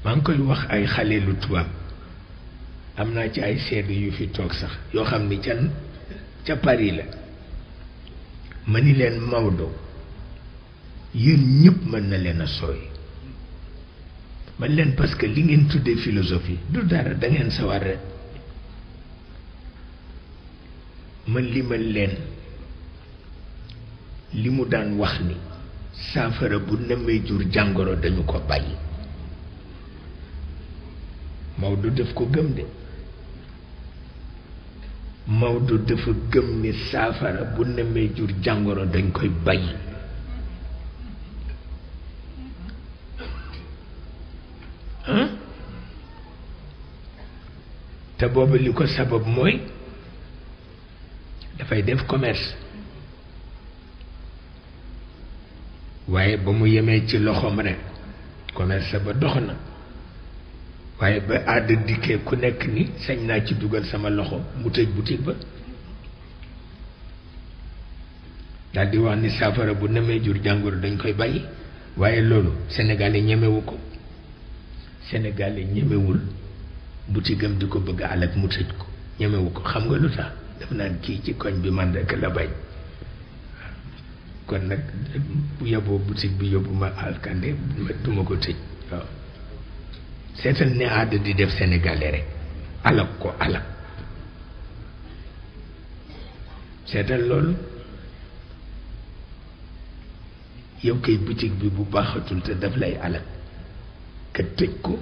maa ngi koy wax ay xale lu tubaab am naa ci ay seede yu fi toog sax yoo xam ni ca Paris la ma ni leen Maodo yéen ñëpp mën na leen a sooy man leen parce que li ngeen tuddee philosophie du dara da ngeen sawar rek man limal leen li mu daan wax ni saafara bu namee jur jàngoro dañu ko bàyyi Maodo daf ko gëm de Maodo dafa gëm ni saafara bu namee jur jàngoro dañ koy bàyyi te booba li ko sabab mooy dafay def commerce waaye ba mu yemee ci loxoom rek commerce ba dox na waaye ba aada dikkee ku nekk ni sañ naa ci dugal sama loxo mu tëj boutique ba daal di wax ni saafara bu namee jur jàngoro dañ koy bàyyi waaye loolu Sénégalais ñemewu ko Sénégalais ñemewul boutique am di ko bëgg alak mu tëj ko ñemewu ko xam nga lu tax daf naan kii ci koñ bi man rek la bañ kon nag bu yóbboo boutique bi yóbbu ma alkande duma ko tëj waaw seetal ne aada di def Sénégalais rek alak ko alak seetal loolu yow kay boutique bi bu baaxatul te daf lay alak ka tëj ko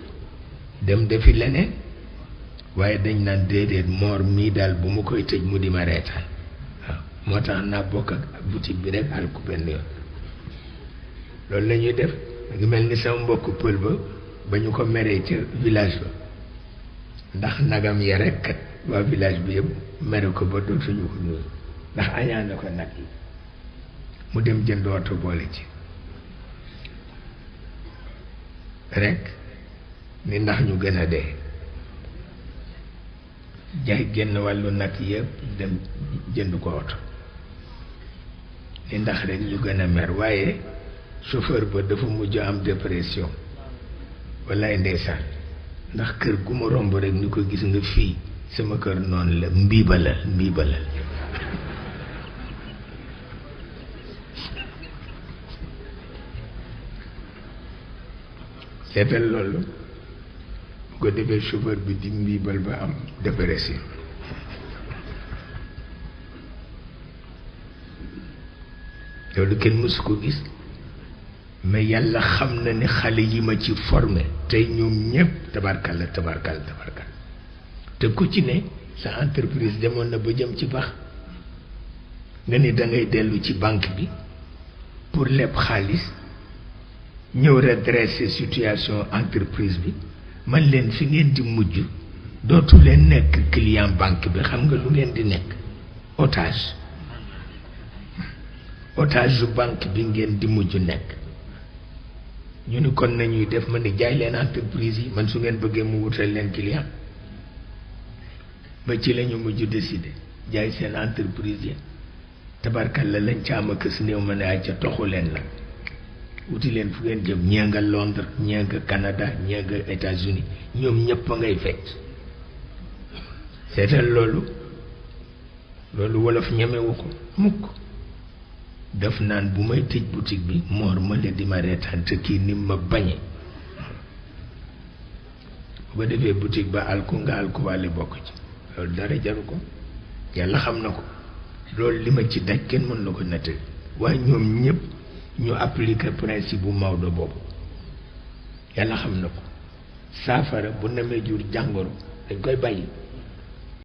dem defi leneen waaye dañ naan déedéet moor mii daal bu ma koy tëj mu di ma reetaan waaw moo tax naa bokk ak boutique bi rek al ku benn yoon loolu la ñuy def ngi mel ni sama mbokk pël ba ñu ko meree ca village ba ndax nagam ya rek kat waa village bi yëpp mere ko ba dootuñu ko nuyu ndax añaan na ko nag yi mu dem jënd oto boole ci rek ni ndax ñu gën a dee jaay génn wàllu nag yëpp dem jënd ko oto ni ndax rek ñu gën a mer waaye chauffeur ba dafa mujj am dépression wallaay ndeysaan ndax kër gu ma romb rek ni ko gis nga fii sama kër noonu la mbiiba la seetal loolu bu ko defee chauffeur bi di mbiibal ba am dépression loolu kenn mësu ko gis mais yàlla xam na ni xale yi ma ci formé tey ñoom ñëpp tabarkal te ku ci ne sa entreprise demoon na ba jëm ci bax nga ni da ngay dellu ci banque bi pour leb xaalis ñëw redresser situation entreprise bi man leen fi ngeen di mujj dootu leen nekk client banque bi xam nga lu ngeen di nekk otage yu banque bi ngeen di mujj nekk ñu ni kon nañuy def ma ni jaay leen entreprise yi man su ngeen bëggee mu wutal leen client ba ci lañu mujj décider jaay seen entreprise yi tabarkal la lañ ca am ak si néew ma ne ay ca toxu leen nag wuti leen fu ngeen jëm ñee nga Londres ñee nga Canada ñee nga États-Unis ñoom ñëpp a ngay fecc seetal loolu wolof ñemewu ko mukk def naan bu may tëj boutique bi moor ma leen di ma reetaan te kii ni ma bañe bu ko defee boutique ba alku nga alku wàlle bokk ci loolu dara jaru ko yàlla xam na ko loolu li ma ci daj kenn mën na ko nettali waaye ñoom ñëpp ñu appliquer principe bu Maodo boobu yàlla xam na ko saafara bu namee jur jàngoro dañ koy bàyyi